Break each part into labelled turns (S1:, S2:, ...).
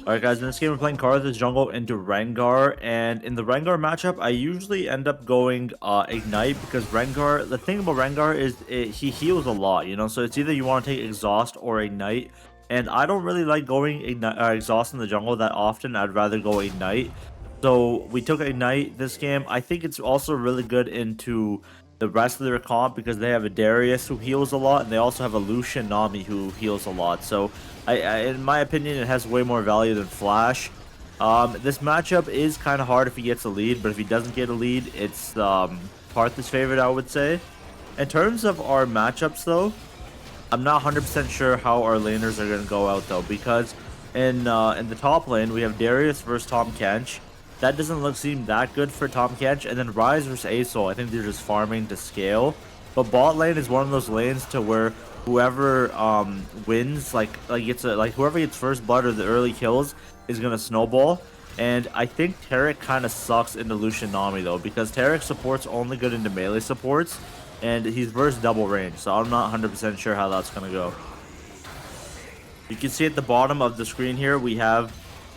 S1: Alright guys, in this game we're playing Karhus jungle into Rengar, and in the Rengar matchup, I usually end up going Ignite, because Rengar, the thing about Rengar is he heals a lot, you know, so it's either you want to take Exhaust or Ignite, and I don't really like going Exhaust in the jungle that often. I'd rather go Ignite. So we took Ignite this game. I think it's also really good into the rest of their comp because they have a Darius who heals a lot, and they also have a Lucian Nami who heals a lot. So in my opinion, it has way more value than Flash. This matchup is kind of hard if he gets a lead, but if he doesn't get a lead, it's Karthus' favorite, I would say. In terms of our matchups, though, I'm not 100% sure how our laners are going to go out, though, because in the top lane, we have Darius versus Tahm Kench. That doesn't seem that good for Tahm Kench, and then Ryze versus Asol. I think they're just farming to scale. But bot lane is one of those lanes to where whoever wins, whoever gets first blood or the early kills is gonna snowball. And I think Taric kind of sucks into Lucian Nami though, because Taric support's only good into melee supports, and he's versus double range, so I'm not 100% sure how that's gonna go. You can see at the bottom of the screen here we have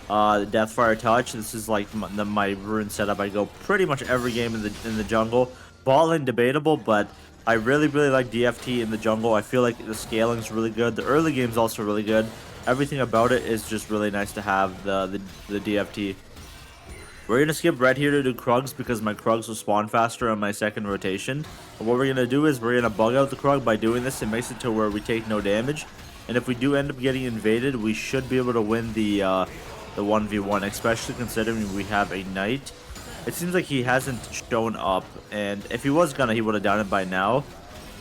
S1: the Deathfire Touch. This is like my rune setup. I go pretty much every game in the jungle. Bot lane debatable, but I really like DFT in the jungle. I feel like the scaling's really good. The early game's also really good. Everything about it is just really nice to have the DFT. We're gonna skip red here to do Krugs because my Krugs will spawn faster on my second rotation. But what we're gonna do is we're gonna bug out the Krug by doing this. It makes it to where we take no damage. And if we do end up getting invaded, we should be able to win the 1v1, especially considering we have a Knight. It seems like he hasn't shown up, and if he was gonna, he would have done it by now.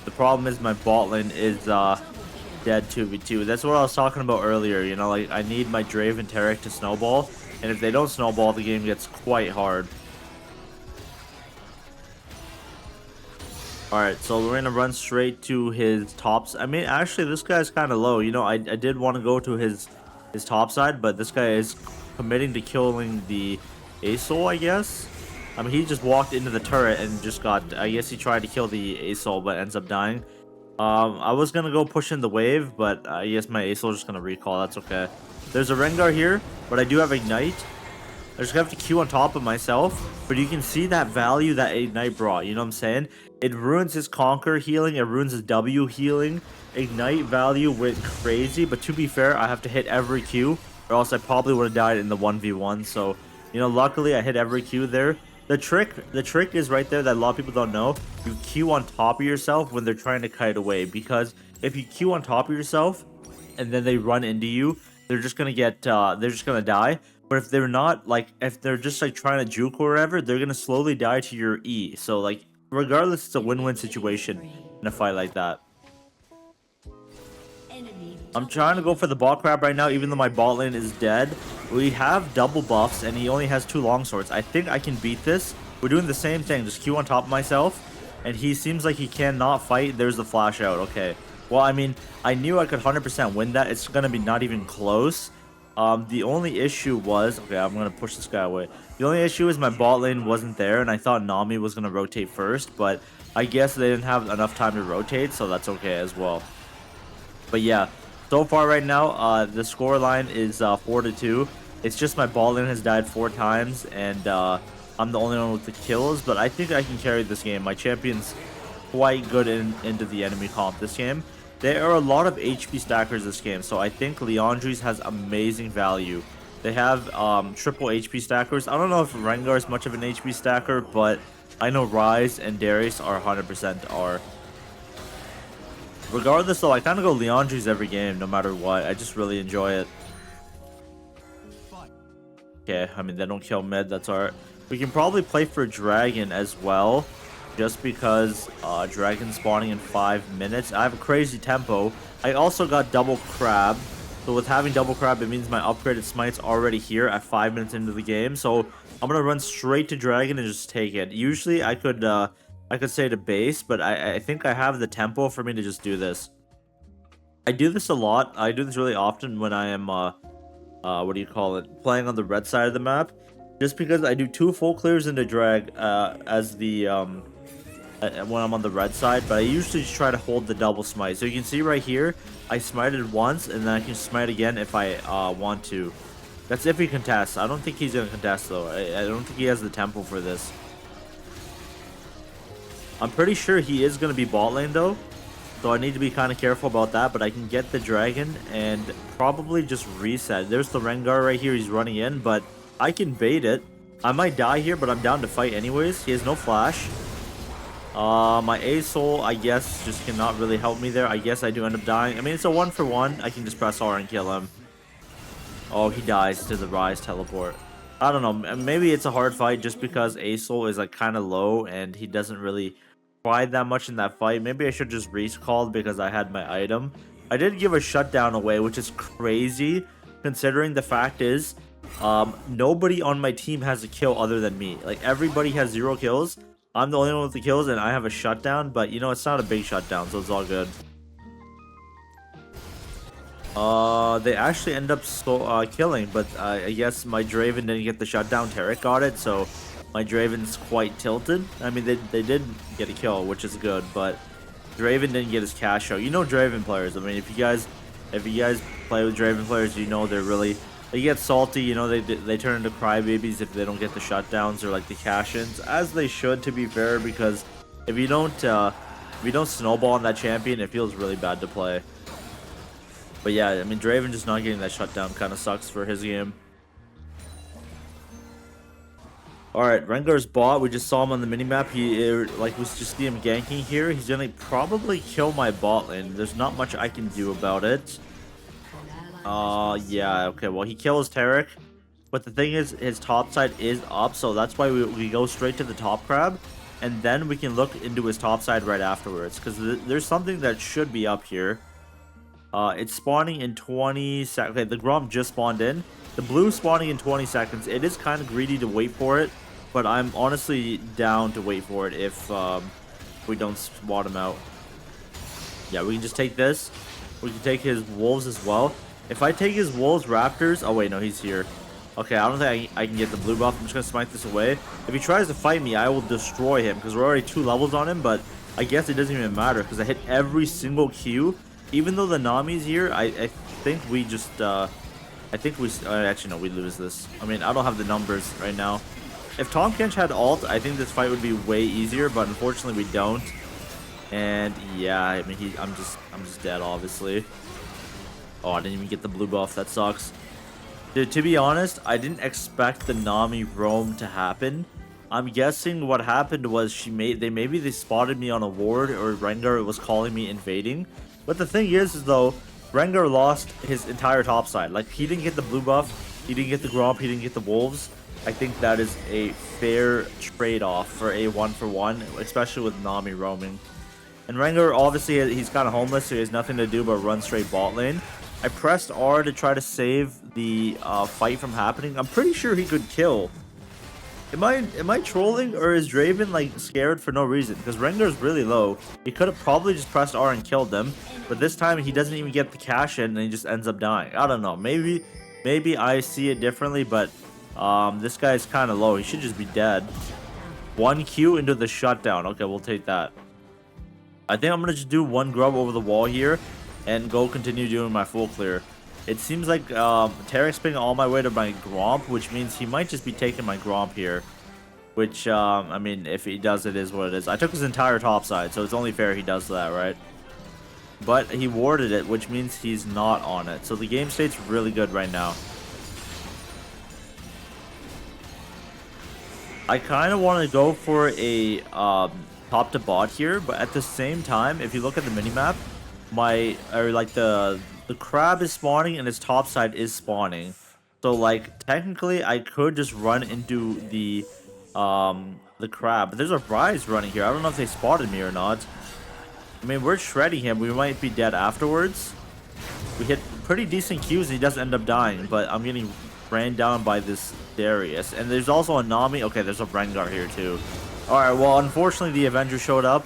S1: The problem is my bot lane is dead 2v2. That's what I was talking about earlier, you know, like I need my Drave and Taric to snowball, and if they don't snowball, the game gets quite hard. Alright, so we're gonna run straight to his tops. I mean, actually, this guy's kind of low. You know, I did want to go to his top side, but this guy is committing to killing the Asol, I guess. I mean, he just walked into the turret and just got... I guess he tried to kill the Asol, but ends up dying. I was gonna go push in the wave, but I guess my Asol is just gonna recall. That's okay. There's a Rengar here, but I do have Ignite. I just have to Q on top of myself, but you can see that value that Ignite brought, you know what I'm saying? It ruins his Conquer healing, it ruins his W healing. Ignite value went crazy, but to be fair, I have to hit every Q, or else I probably would have died in the 1v1, so, you know, luckily I hit every Q there. The trick is right there that a lot of people don't know. You Q on top of yourself when they're trying to kite away, because if you Q on top of yourself, and then they run into you, they're just gonna get, they're just gonna die. But if they're not, like, if they're just, like, trying to juke or whatever, they're gonna slowly die to your E. So, like, regardless, it's a win-win situation in a fight like that. I'm trying to go for the bot crab right now, even though my bot lane is dead. We have double buffs, and he only has 2 longswords. I think I can beat this. We're doing the same thing, just Q on top of myself. And he seems like he cannot fight. There's the flash out, okay. Well, I mean, I knew I could 100% win that. It's gonna be not even close. The only issue was... Okay, I'm going to push this guy away. The only issue is my bot lane wasn't there, and I thought Nami was going to rotate first, but I guess they didn't have enough time to rotate, so that's okay as well. But yeah, so far right now, the score line is 4-2. It's just my bot lane has died 4 times, and I'm the only one with the kills, but I think I can carry this game. My champion's quite good into the enemy comp this game. There are a lot of HP stackers this game, so I think Liandry's has amazing value. They have triple HP stackers. I don't know if Rengar is much of an HP stacker, but I know Ryze and Darius are 100% are. Regardless, though, I kind of go Liandry's every game, no matter what. I just really enjoy it. Okay, I mean, they don't kill mid, that's alright. We can probably play for Dragon as well, just because Dragon spawning in 5 minutes. I have a crazy tempo. I also got double crab, so with having double crab, it means my upgraded smite's already here at 5 minutes into the game. So I'm gonna run straight to Dragon and just take it. Usually I could say to base, but I think I have the tempo for me to just do this. I do this a lot. I do this really often when I am what do you call it, playing on the red side of the map, just because I do 2 full clears into drag as the when I'm on the red side, but I usually just try to hold the double smite. So you can see right here, I smited once, and then I can smite again if I want to. That's if he contests. I don't think he's gonna contest though. I don't think he has the tempo for this. I'm pretty sure he is gonna be bot lane though, so I need to be kind of careful about that. But I can get the dragon and probably just reset. There's the Rengar right here. He's running in, but I can bait it. I might die here, but I'm down to fight anyways. He has no flash. My A soul, I guess, just cannot really help me there. I guess I do end up dying. I mean, it's a 1-for-1. I can just press R and kill him. Oh, he dies to the Rise teleport. I don't know. Maybe it's a hard fight just because A soul is like kind of low and he doesn't really try that much in that fight. Maybe I should just recall because I had my item. I did give a shutdown away, which is crazy considering the fact is nobody on my team has a kill other than me. Like everybody has 0 kills. I'm the only one with the kills and I have a shutdown, but you know, it's not a big shutdown, so it's all good. They actually end up killing, but I guess my Draven didn't get the shutdown. Taric got it, so my Draven's quite tilted. I mean, they did get a kill, which is good, but Draven didn't get his cash out. You know Draven players. I mean, if you guys play with Draven players, you know they get salty. You know they turn into crybabies if they don't get the shutdowns or like the cash-ins, as they should, to be fair, because if you don't snowball on that champion, it feels really bad to play. But yeah, I mean, Draven just not getting that shutdown kind of sucks for his game. Alright, Rengar's bot. We just saw him on the minimap. Like, we just see him ganking here. He's gonna probably kill my bot lane. There's not much I can do about it. Yeah, okay, well, he kills Taric. But the thing is, his top side is up, so that's why we go straight to the top crab. And then we can look into his top side right afterwards. Because there's something that should be up here. It's spawning in 20 seconds. Okay, the Gromp just spawned in. The blue spawning in 20 seconds. It is kind of greedy to wait for it, but I'm honestly down to wait for it if we don't swat him out. Yeah, we can just take this. We can take his wolves as well. If I take his wolves, raptors... Oh, wait, no, he's here. Okay, I don't think I can get the blue buff. I'm just going to smite this away. If he tries to fight me, I will destroy him because we're already 2 levels on him, but I guess it doesn't even matter because I hit every single Q. Even though the Nami's here, I think we just, actually, no, we lose this. I mean, I don't have the numbers right now. If Tahm Kench had ult, I think this fight would be way easier, but unfortunately we don't. And yeah, I mean, I'm just dead, obviously. Oh, I didn't even get the blue buff. That sucks. Dude, to be honest, I didn't expect the Nami roam to happen. I'm guessing what happened was maybe they spotted me on a ward, or Rengar was calling me invading. But the thing is though, Rengar lost his entire top side. Like, he didn't get the blue buff, he didn't get the Gromp, he didn't get the wolves. I think that is a fair trade-off for a 1-for-1, especially with Nami roaming. And Rengar, obviously, he's kind of homeless, so he has nothing to do but run straight bot lane. I pressed R to try to save the fight from happening. I'm pretty sure he could kill. Am I trolling, or is Draven like scared for no reason? Because Rengar's really low. He could have probably just pressed R and killed them, but this time he doesn't even get the cash in and he just ends up dying. I don't know. Maybe I see it differently, but this guy's kind of low. He should just be dead. 1 Q into the shutdown. Okay, we'll take that. I think I'm gonna just do 1 grub over the wall here and go continue doing my full clear. It seems like Taric's pinging all my way to my Gromp, which means he might just be taking my Gromp here. Which, I mean, if he does, it is what it is. I took his entire top side, so it's only fair he does that, right? But he warded it, which means he's not on it. So the game state's really good right now. I kind of want to go for a top to bot here, but at the same time, if you look at the minimap, the crab is spawning and his top side is spawning. So like technically I could just run into the crab. But there's a Rise running here. I don't know if they spotted me or not. I mean, we're shredding him. We might be dead afterwards. We hit pretty decent Qs and he does end up dying, but I'm getting ran down by this Darius. And there's also a Nami. Okay, there's a Rengar here too. Alright, well, unfortunately the Avenger showed up.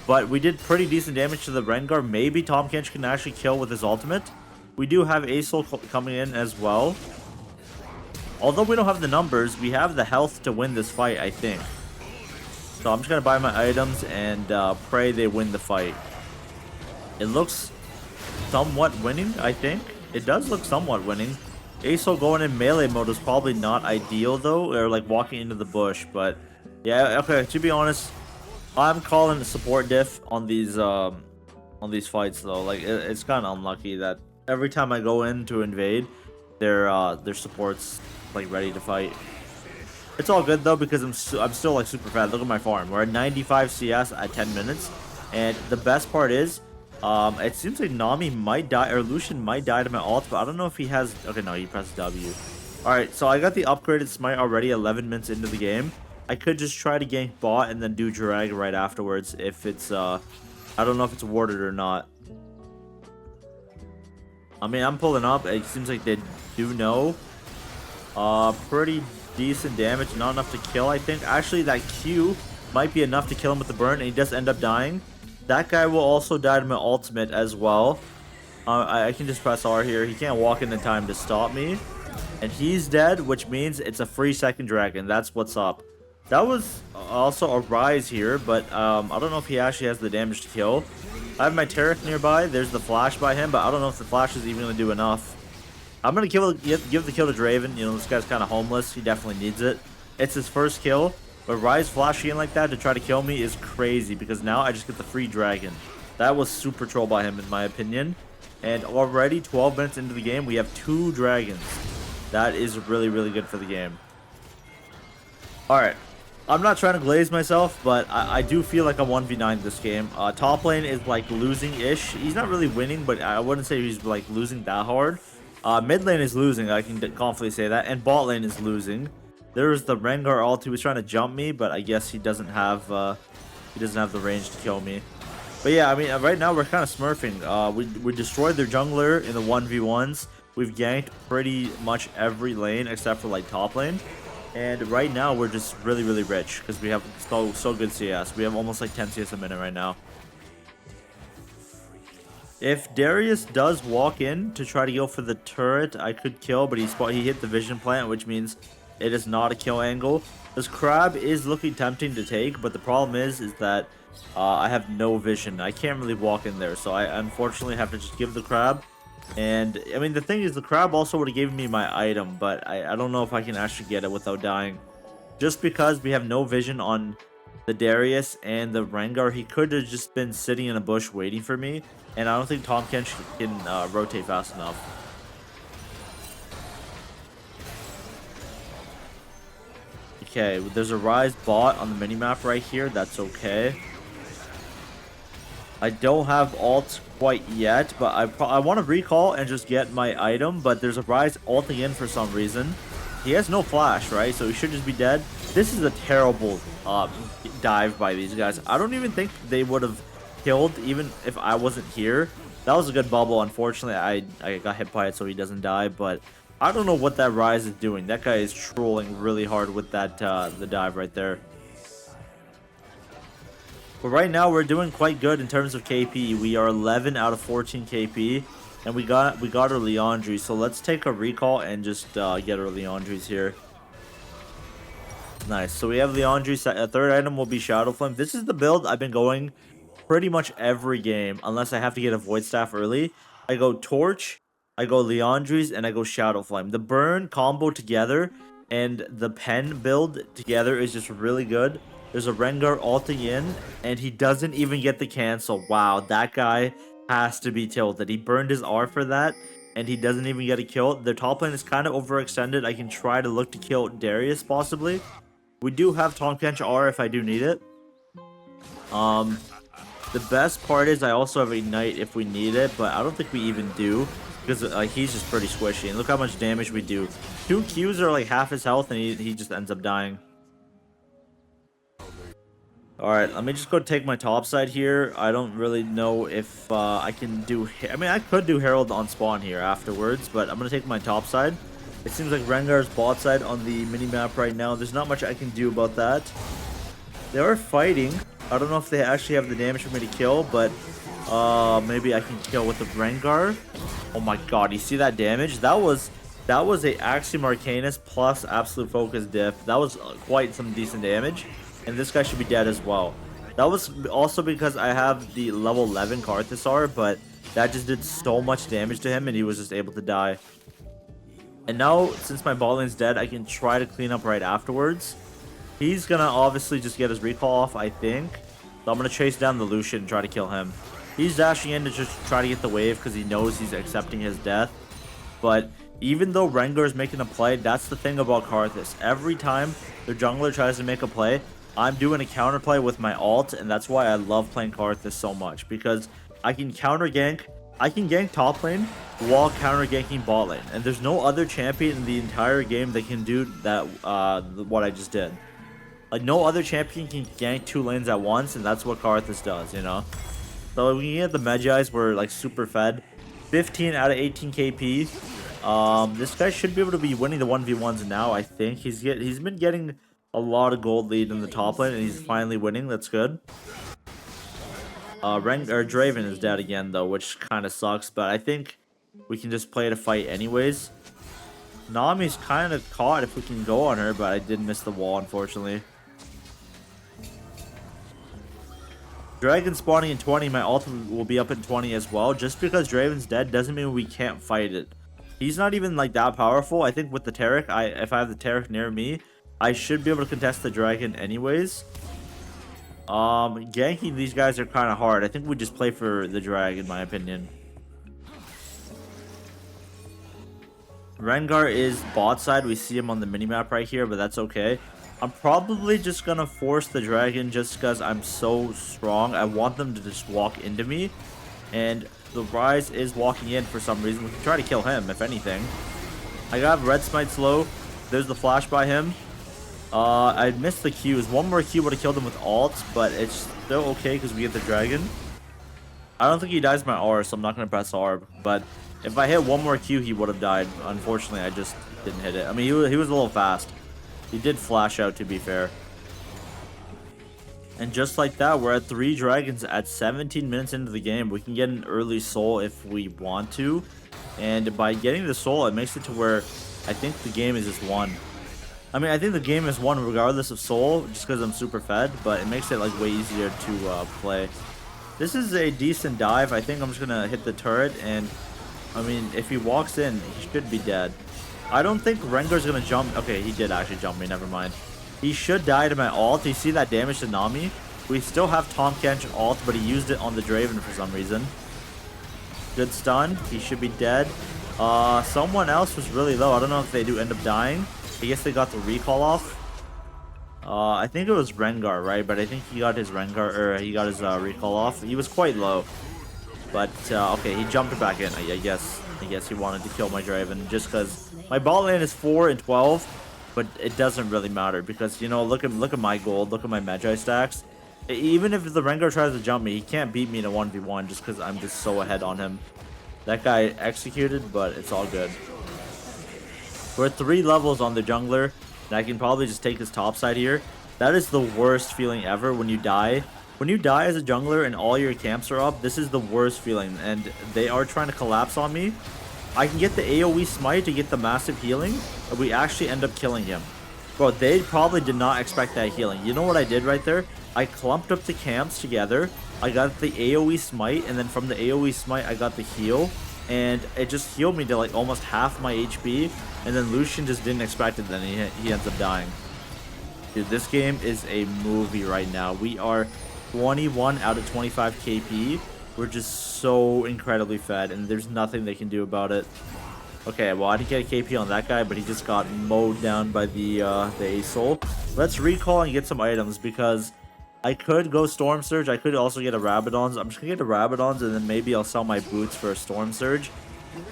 S1: But we did pretty decent damage to the Rengar. Maybe Tahm Kench can actually kill with his ultimate. We do have Aesol coming in as well. Although we don't have the numbers, we have the health to win this fight, I think. So I'm just going to buy my items and pray they win the fight. It looks somewhat winning, I think. It does look somewhat winning. Aso going in melee mode is probably not ideal though, or like walking into the bush. But yeah, okay. To be honest, I'm calling the support diff on these fights though. Like it's kind of unlucky that every time I go in to invade, their support's like ready to fight. It's all good though because I'm still like super fat. Look at my farm. We're at 95 CS at 10 minutes, and the best part is, it seems like Nami might die or Lucian might die to my ult, but I don't know if he has. Okay, no, he pressed W. All right, so I got the upgraded smite already 11 minutes into the game. I could just try to gank bot and then do drag right afterwards if it's I don't know if it's warded or not. I mean, I'm pulling up. It seems like they do know. Pretty decent damage, not enough to kill, I think. Actually, that Q might be enough to kill him with the burn, and he does end up dying. That guy will also die to my ultimate as well. I can just press R here. He can't walk in time to stop me. And he's dead, which means it's a free second dragon. That's what's up. That was also a rise here, but I don't know if he actually has the damage to kill. I have my Taric nearby. There's the flash by him, but I don't know if the flash is even going to do enough. I'm going to give the kill to Draven. You know, this guy's kind of homeless. He definitely needs it. It's his first kill. But Rise flashing in like that to try to kill me is crazy because now I just get the free dragon. That was super troll by him in my opinion. And already 12 minutes into the game, we have 2 dragons. That is really, really good for the game. Alright. I'm not trying to glaze myself, but I do feel like I'm 1v9 this game. Top lane is like losing-ish. He's not really winning, but I wouldn't say he's like losing that hard. Mid lane is losing, I can confidently say that, and bot lane is losing. There's the Rengar ult. He was trying to jump me, but I guess he doesn't have the range to kill me. But yeah, I mean, right now we're kind of smurfing. We destroyed their jungler in the 1v1s. We've ganked pretty much every lane except for like top lane. And right now we're just really, really rich because we have so good CS. We have almost like 10 CS a minute right now. If Darius does walk in to try to go for the turret, I could kill, but he hit the vision plant, which means it is not a kill angle. This crab is looking tempting to take, but the problem is that I have no vision. I can't really walk in there, so I unfortunately have to just give the crab. And I mean, the thing is, the crab also would have given me my item, but I don't know if I can actually get it without dying. Just because we have no vision on the Darius and the Rengar, he could have just been sitting in a bush waiting for me. And I don't think Tahm Kench can rotate fast enough. Okay, there's a Rise bot on the minimap right here. That's okay. I don't have ult quite yet, but I want to recall and just get my item. But there's a Rise ulting in for some reason. He has no flash, right? So he should just be dead. This is a terrible dive by these guys. I don't even think they would have killed even if I wasn't here. That was a good bubble. Unfortunately, I got hit by it so he doesn't die, but I don't know what that Rise is doing. That guy is trolling really hard with that the dive right there. But right now we're doing quite good in terms of KP. We are 11 out of 14 KP, and we got our Leandri. So let's take a recall and just get our Leandris here. Nice. So we have Leandri. A third item will be Shadow Flame. This is the build I've been going pretty much every game, unless I have to get a Void Staff early. I go Torch, I go Leandri's, and I go Shadow Flame. The burn combo together and the pen build together is just really good. There's a Rengar ulting in, and he doesn't even get the cancel. Wow, that guy has to be tilted. He burned his R for that, and he doesn't even get a kill. Their top lane is kind of overextended. I can try to look to kill Darius, possibly. We do have Tahm Kench R if I do need it. The best part is I also have Ignite if we need it, but I don't think we even do, because he's just pretty squishy. And look how much damage we do. 2 Qs are like half his health, and he just ends up dying. Alright, let me just go take my top side here. I don't really know if I can do... I mean, I could do Herald on spawn here afterwards, but I'm going to take my top side. It seems like Rengar's bot side on the minimap right now. There's not much I can do about that. They are fighting. I don't know if they actually have the damage for me to kill, but maybe I can kill with the Rengar. Oh my god, you see that damage? That was a Axiom Arcanus plus Absolute Focus diff. That was quite some decent damage. And this guy should be dead as well. That was also because I have the level 11 Karthus, but that just did so much damage to him and he was just able to die. And now, since my bot lane's dead, I can try to clean up right afterwards. He's gonna obviously just get his recall off, I think. So I'm gonna chase down the Lucian and try to kill him. He's dashing in to just try to get the wave because he knows he's accepting his death. But even though Rengar is making a play, that's the thing about Karthus. Every time their jungler tries to make a play, I'm doing a counterplay with my ult, and that's why I love playing Karthus so much, because I can counter gank. I can gank top lane while counter ganking bot lane, and there's no other champion in the entire game that can do that. What I just did. Like, no other champion can gank 2 lanes at once, and that's what Karthus does, you know? So when you get the Magi's, we're like super fed. 15 out of 18 KP. This guy should be able to be winning the 1v1s now, I think. He's been getting a lot of gold lead in the top lane, and he's finally winning. That's good. Draven is dead again, though, which kind of sucks, but I think we can just play to fight anyways. Nami's kind of caught if we can go on her, but I did miss the wall, unfortunately. Dragon spawning in 20, my ult will be up in 20 as well. Just because Draven's dead doesn't mean we can't fight it. He's not even like that powerful. I think with the Taric, if I have the Taric near me, I should be able to contest the Dragon anyways. Ganking these guys are kind of hard. I think we just play for the Dragon, in my opinion. Rengar is bot side. We see him on the minimap right here, but that's okay. I'm probably just gonna force the Dragon just because I'm so strong. I want them to just walk into me. And the Rise is walking in for some reason. We can try to kill him, if anything. I got Red Smite slow. There's the flash by him. I missed the Qs. One more Q would have killed him with ult, but it's still okay because we get the Dragon. I don't think he dies my R, so I'm not going to press R. But if I hit one more Q, he would have died. Unfortunately, I just didn't hit it. I mean, he was a little fast. He did flash out, to be fair. And just like that, we're at 3 dragons at 17 minutes into the game. We can get an early soul if we want to. And by getting the soul, it makes it to where I think the game is just won. I mean, I think the game is won regardless of soul, just because I'm super fed. But it makes it like way easier to play. This is a decent dive. I think I'm just going to hit the turret. And, I mean, if he walks in, he should be dead. I don't think Rengar's going to jump. Okay, he did actually jump me. Never mind. He should die to my ult. You see that damage to Nami? We still have Tahm Kench ult, but he used it on the Draven for some reason. Good stun. He should be dead. Someone else was really low. I don't know if they do end up dying. I guess they got the recall off. I think it was Rengar, right? But I think he got his Rengar, or he got his recall off. He was quite low. But, okay, he jumped back in. I guess he wanted to kill my Draven just because my bot lane is 4 and 12. But it doesn't really matter because, you know, look at my gold, look at my Magi stacks. Even if the Rengar tries to jump me, he can't beat me in a 1v1 just because I'm just so ahead on him. That guy executed, but it's all good. We're at 3 levels on the jungler, and I can probably just take his top side here. That is the worst feeling ever when you die. When you die as a jungler and all your camps are up, this is the worst feeling, and they are trying to collapse on me. I can get the AoE smite to get the massive healing, and we actually end up killing him. Bro, they probably did not expect that healing. You know what I did right there? I clumped up the camps together. I got the AoE smite, and then from the AoE smite, I got the heal. And it just healed me to like almost half my HP. And then Lucian just didn't expect it, then he ends up dying. Dude, this game is a movie right now. We are 21 out of 25 KP. We're just so incredibly fed, and there's nothing they can do about it. Okay, well, I didn't get a KP on that guy, but he just got mowed down by the Ace-Soul. Let's recall and get some items, because I could go Storm Surge. I could also get a Rabadons. I'm just going to get a Rabadons, and then maybe I'll sell my boots for a Storm Surge.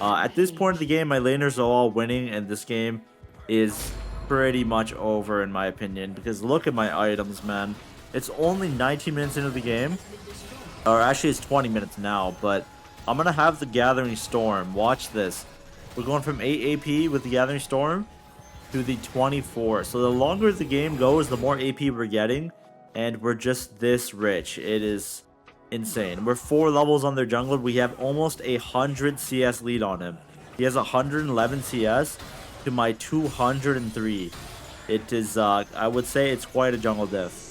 S1: At this point of the game, my laners are all winning, and this game is pretty much over, in my opinion, because look at my items, man. It's only 19 minutes into the game. Or actually, it's 20 minutes now, but I'm going to have the Gathering Storm. Watch this. We're going from 8 AP with the Gathering Storm to the 24. So the longer the game goes, the more AP we're getting. And we're just this rich. It is insane. We're 4 levels on their jungler. We have almost 100 CS lead on him. He has 111 CS to my 203. It is, I would say it's quite a jungle diff.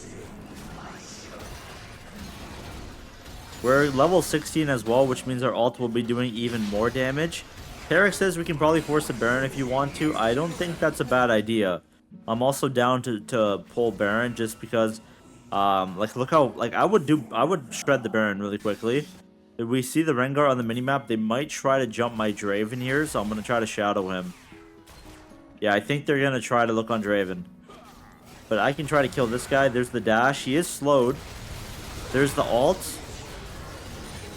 S1: We're level 16 as well, which means our ult will be doing even more damage. Tarek says we can probably force a Baron if you want to. I don't think that's a bad idea. I'm also down to pull Baron just because, like look how like I would shred the Baron really quickly. If we see the Rengar on the minimap, they might try to jump my Draven here, so I'm gonna try to shadow him. Yeah, I think they're gonna try to look on Draven. But I can try to kill this guy. There's the dash. He is slowed. There's the ult.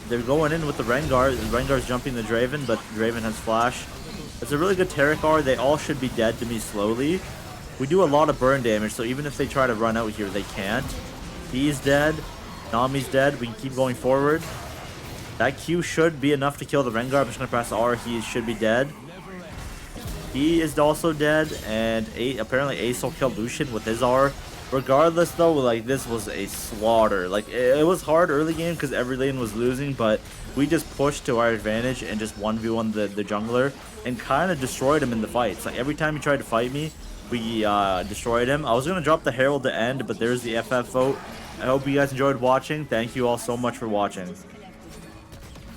S1: They're going in with the Rengar. The Rengar's jumping the Draven, but Draven has flash. It's a really good Terracar. They all should be dead to me slowly. We do a lot of burn damage, so even if they try to run out here, they can't. He's dead. Nami's dead. We can keep going forward. That Q should be enough to kill the Rengar. I'm just going to press R. He should be dead. He is also dead, and apparently Ace will kill Lucian with his R. Regardless, though, like, this was a slaughter. Like, it was hard early game because every lane was losing, but we just pushed to our advantage and just 1v1 the jungler and kind of destroyed him in the fights. Like, every time he tried to fight me, we destroyed him. I was going to drop the Herald to end, but there's the FF vote. I hope you guys enjoyed watching. Thank you all so much for watching.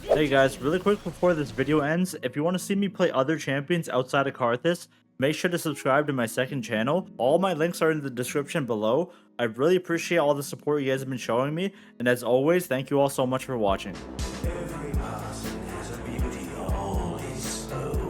S1: Hey guys, really quick before this video ends, if you want to see me play other champions outside of Karthus, make sure to subscribe to my second channel. All my links are in the description below. I really appreciate all the support you guys have been showing me, and as always, thank you all so much for watching. Every person has a beauty, all is so